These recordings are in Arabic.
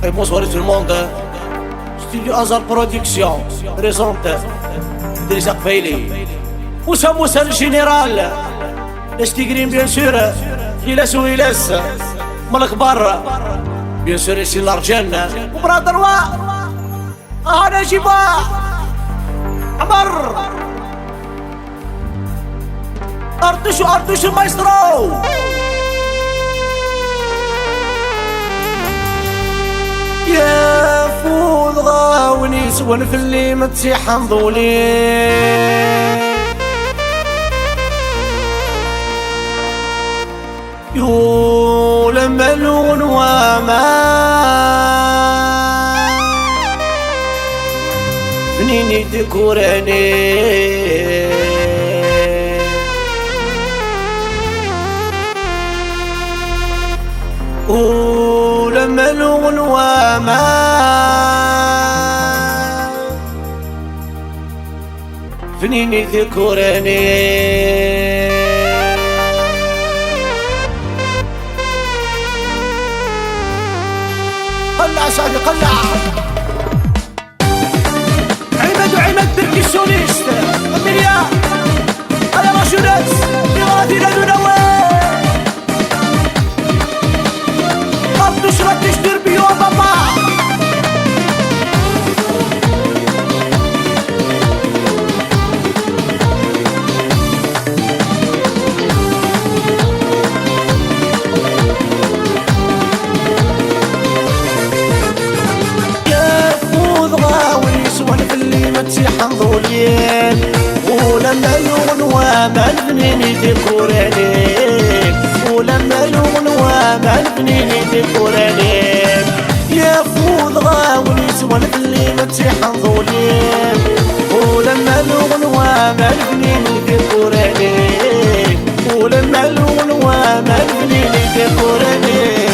Et bonsoir tout le monde. Studio Azar Production présente Déjà Faili Moussa le général Estigrim bien sûr Ilas ou Ilas Malak Barra bien sûr ici l'Argent وبرادر أنا جيبا عمر أردوش المايسترو يا فوض غاوني سوان في اللي متسيح نضولي يو لما لون وما فنيني تكوراني ولما لون وما فنيني تكوراني قلع سعدي قلع عماد بركيسونيست أميليا على راشونات يغادي لدونا قبضوش ردش دربيو بابا حنظولين ولما لون وما الفنيني ديكورانين ولما لون وما الفنيني ديكورانين يا فوض غاوني سوان في اللي متي حنظولين ولما لون وما الفنيني ديكورانين ولما لون وما الفنيني ديكورانين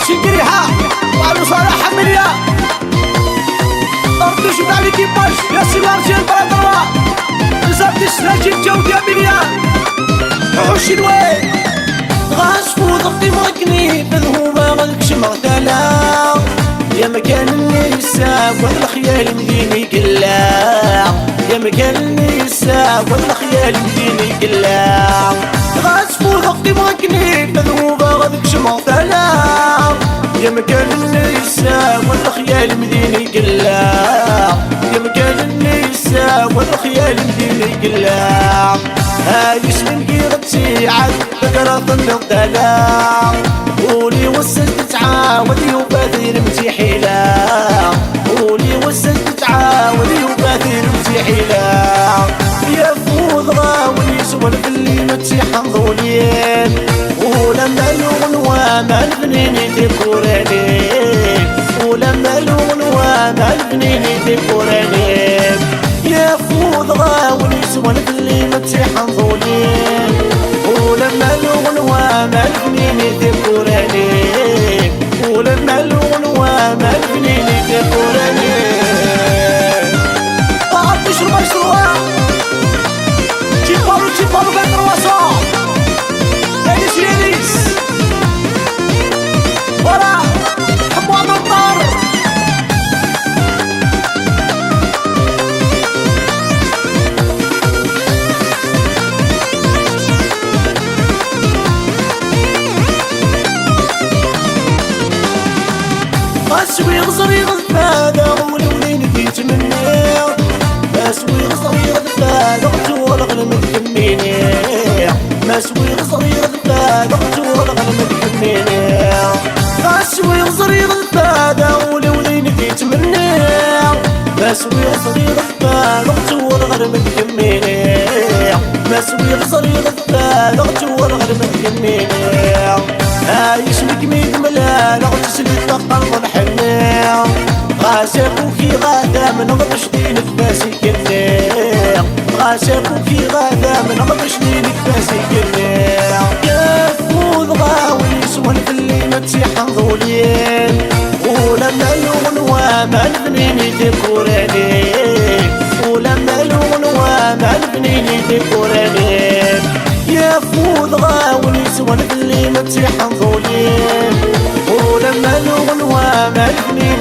شنقريها وعلو صالح حمليا أردوش بتاع الكيباج يا سيلارجين برادروا نزابت السلاجين جودي أميليا حوش الوين غاسفو ضغطي مغكني بذهوبة غلقش مغتالا يا مكان اللي يساق والخيال مديني كلا يا مكان اللي يساق والخيال مديني كلا غاسفو ضغطي مغكني بذهوبة غلقش مغتالا يا مكان اللي يساق والخيال مديني كلا يا مكان اللي يساق والخيال مديني كلا هايش من قيرتي عاد فكرة النقدلا قولي وصلت تعاود يبادر متيحيلا قولي وصلت تعاود يبادر متيحيلا يا فوض غاوني سوال في اللي متيح نضولين ولما لون وما الفنيني ديكورانين ولما لون وما الفنيني ديكورانين يا فوض غاوني سوال في اللي متيح نضولين ولما لون وما الفنيني ديكورانين ولما لون وما الفنيني ديكورانين أعطيش المشروع تشيبارو بالترواسون ليش يليس ورا حبوا عم الطار اسوي غصري غثبانة ولولين جيت مني اسوي غصري غثبانة وتولغ المتكميني مسوي غصري غثبانة وتولغ المتكميني اسوي غصري غثبانة ولولين جيت مني مسوي غصري غثبانة وتولغ المتكميني مسوي غصري غثبانة وتولغ المتكميني عايش مكميد ملال غتسلي القلب الحنين غاسق وكي غادا من غبش دين فاسي كنيق غاشاكو كي غادا من غبشني لك باسي قريع يا فوض غاوي سوان في اللي متيحن ظولين ولما الغنوة ما الفنين يديكور عليك ولما الغنوة ما الفنين يديكور عليك يا فوض غاوي سوان في اللي متيحن ظولين ولما الغنوة ما الفنين